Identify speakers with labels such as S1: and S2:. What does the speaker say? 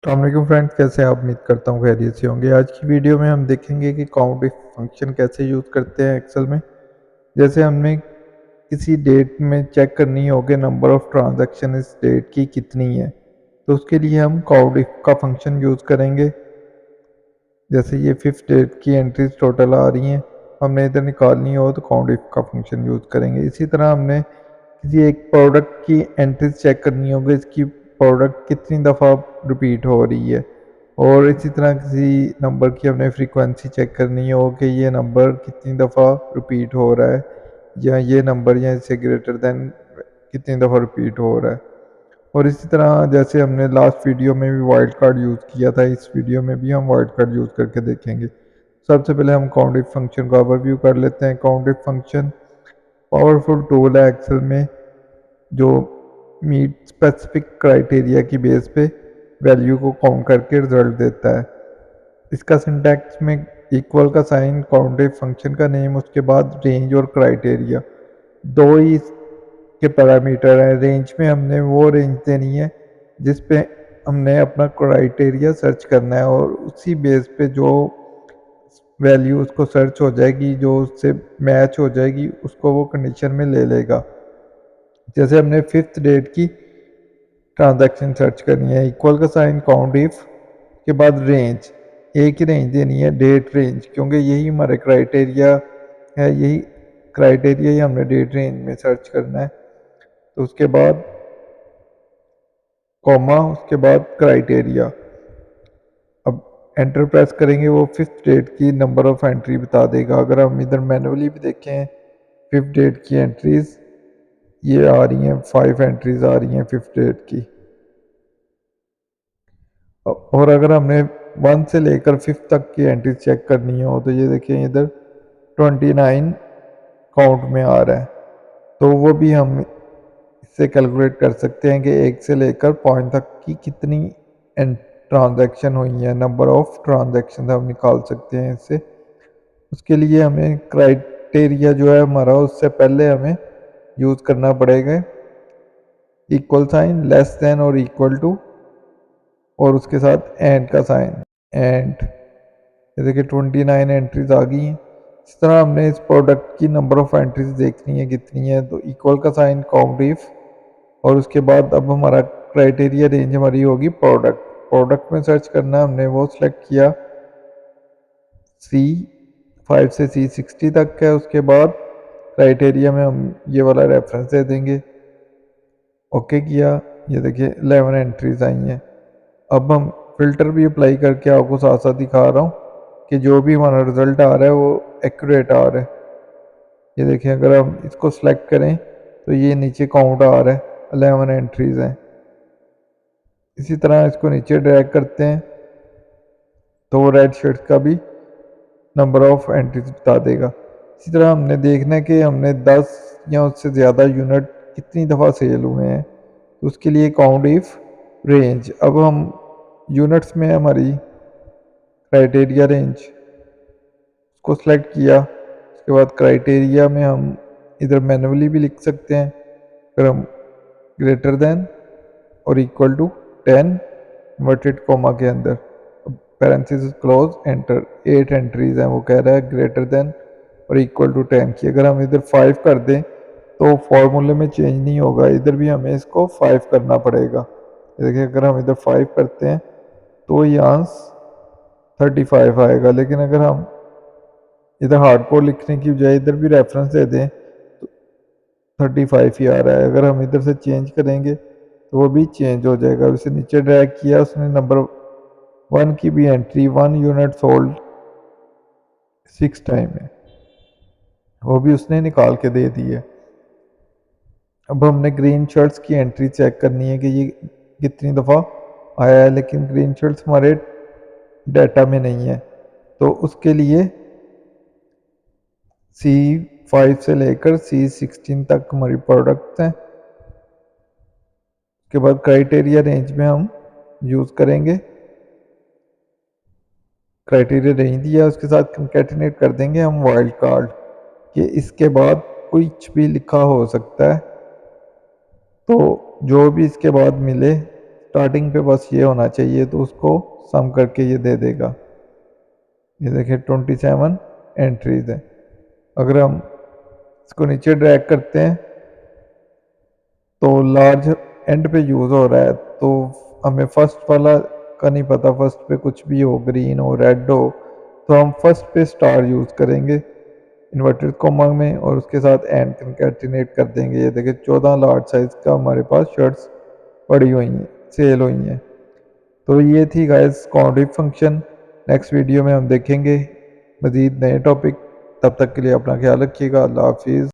S1: अस्सलाम फ्रेंड्स, कैसे हैं आप? उम्मीद करता हूँ खैरियत से होंगे। आज की वीडियो में हम देखेंगे कि काउंट इफ फंक्शन कैसे यूज़ करते हैं एक्सेल में। जैसे हमने किसी डेट में चेक करनी हो कि नंबर ऑफ ट्रांजैक्शन इस डेट की कितनी है, तो उसके लिए हम काउंट इफ का फंक्शन यूज़ करेंगे। जैसे ये 5th डेट की एंट्रीज टोटल आ रही हैं, हमने इधर निकालनी हो तो काउंट इफ का फंक्शन यूज़ करेंगे। इसी तरह हमने किसी एक प्रोडक्ट की एंट्रीज चेक करनी होगी, इसकी प्रोडक्ट कितनी दफ़ा रिपीट हो रही है। और इसी तरह किसी नंबर की हमने फ्रीक्वेंसी चेक करनी हो कि ये नंबर कितनी दफ़ा रिपीट हो रहा है, या ये नंबर या इससे ग्रेटर देन कितनी दफ़ा रिपीट हो रहा है। और इसी तरह जैसे हमने लास्ट वीडियो में भी वाइल्ड कार्ड यूज़ किया था, इस वीडियो में भी हम वाइल्ड कार्ड यूज़ करके देखेंगे। सबसे पहले हम काउंट इफ फंक्शन का ओवरव्यू कर लेते हैं। Count if function powerful tool है एक्सेल में, जो मीट स्पेसिफिक क्राइटेरिया की बेस पे वैल्यू को काउंट करके रिजल्ट देता है। इसका सिंटैक्स में इक्वल का साइन, काउंट इफ फंक्शन का नेम, उसके बाद रेंज और क्राइटेरिया, दो ही इसके पैरामीटर हैं। रेंज में हमने वो रेंज देनी है जिस पे हमने अपना क्राइटेरिया सर्च करना है, और उसी बेस पे जो वैल्यू उसको सर्च हो जाएगी, जो उससे मैच हो जाएगी, उसको वो कंडीशन में ले लेगा। जैसे हमने 5th डेट की ट्रांजैक्शन सर्च करनी है, इक्वल का साइन, काउंट इफ के बाद रेंज, एक ही रेंज देनी है, डेट रेंज, क्योंकि यही हमारे क्राइटेरिया है, यही क्राइटेरिया ही हमने डेट रेंज में सर्च करना है। तो उसके बाद कॉमा, उसके बाद क्राइटेरिया। अब एंटर प्रेस करेंगे, वो 5th डेट की नंबर ऑफ एंट्री बता देगा। अगर हम इधर मैनुअली भी देखें 5th डेट की एंट्रीज ये आ रही हैं, 5 एंट्रीज आ रही हैं 5th डेट की। और अगर हमने 1 से लेकर 5th तक की एंट्री चेक करनी हो तो ये देखिए इधर 29 काउंट में आ रहा है, तो वो भी हम इससे कैलकुलेट कर सकते हैं कि 1 से लेकर पॉइंट तक की कितनी ट्रांजैक्शन हुई है, नंबर ऑफ ट्रांजैक्शन हम निकाल सकते हैं इससे। उसके लिए हमें क्राइटेरिया जो है हमारा, उससे पहले हमें यूज़ करना पड़ेगा इक्वल साइन, लेस देन और इक्वल टू, और उसके साथ एंड का साइन, एंड। ये देखिए 29 एंट्रीज आ गई हैं। इस तरह हमने इस प्रोडक्ट की नंबर ऑफ एंट्रीज देखनी है कितनी है, तो इक्वल का साइन, काउंट इफ, और उसके बाद अब हमारा क्राइटेरिया रेंज हमारी होगी प्रोडक्ट। प्रोडक्ट में सर्च करना, हमने वो सिलेक्ट किया C5 से C60 तक है। उसके बाद क्राइटेरिया में हम ये वाला रेफरेंस दे देंगे, ओके किया। ये देखिए 11 एंट्रीज आई हैं। अब हम फिल्टर भी अप्लाई करके आपको साथ साथ दिखा रहा हूँ कि जो भी हमारा रिजल्ट आ रहा है वो एक्यूरेट आ रहा है। ये देखिए अगर हम इसको सिलेक्ट करें तो ये नीचे काउंट आ रहा है, 11 एंट्रीज हैं। इसी तरह इसको नीचे ड्रैग करते हैं तो वो रेड शर्ट का भी नंबर ऑफ एंट्रीज बता देगा। इसी तरह हमने देखना है कि हमने 10 या उससे ज़्यादा यूनिट कितनी दफ़ा सेल हुए हैं, तो उसके लिए काउंट इफ रेंज। अब हम यूनिट्स में हमारी क्राइटेरिया रेंज को सिलेक्ट किया, उसके बाद क्राइटेरिया में हम इधर मैनुअली भी लिख सकते हैं। अगर हम ग्रेटर देन और इक्वल टू 10 इन्वर्टेड कॉमा के अंदर, पैरेंथेसिस क्लोज, एंटर, 8 एंट्रीज हैं, वो कह रहा है ग्रेटर देन और इक्वल टू 10 की। अगर हम इधर 5 कर दें तो फॉर्मूले में चेंज नहीं होगा, इधर भी हमें इसको 5 करना पड़ेगा। देखिए अगर हम इधर 5 करते हैं तो यहाँ 35 आएगा, लेकिन अगर हम इधर हार्डकोड लिखने की बजाय इधर भी रेफरेंस दे दें तो 35 ही आ रहा है। अगर हम इधर से चेंज करेंगे तो वो भी चेंज हो जाएगा। उसे नीचे ड्रैग किया, उसने नंबर 1 की भी एंट्री 1 यूनिट सोल्ड 6 टाइम है, वो भी उसने निकाल के दे दी है। अब हमने ग्रीन शर्ट्स की एंट्री चेक करनी है कि ये कितनी दफ़ा आया है, लेकिन ग्रीन शर्ट्स हमारे डाटा में नहीं है, तो उसके लिए C5 से लेकर C16 तक हमारी प्रोडक्ट्स हैं। उसके बाद क्राइटेरिया रेंज में हम यूज़ करेंगे, क्राइटेरिया रेंज दिया, उसके साथ कंकैटिनेट कर देंगे हम वाइल्ड कार्ड, कि इसके बाद कुछ भी लिखा हो सकता है, तो जो भी इसके बाद मिले स्टार्टिंग पे बस ये होना चाहिए, तो उसको सम करके ये दे देगा। ये देखिए 27 एंट्रीज हैं। अगर हम इसको नीचे ड्रैग करते हैं तो लार्ज एंड पे यूज़ हो रहा है, तो हमें फर्स्ट वाला का नहीं पता, फर्स्ट पे कुछ भी हो, ग्रीन हो, रेड हो, तो हम फर्स्ट पे स्टार यूज़ करेंगे इन्वर्टेड कॉमा में और उसके साथ एंड कंकैटिनेट कर देंगे। ये देखिए 14 लार्ज साइज का हमारे पास शर्ट्स पड़ी हुई हैं, सेल हुई हैं। तो ये थी गाइस कॉन्डिफ फंक्शन। नेक्स्ट वीडियो में हम देखेंगे मज़ीद नए टॉपिक। तब तक के लिए अपना ख्याल रखिएगा। अल्लाह हाफिज़।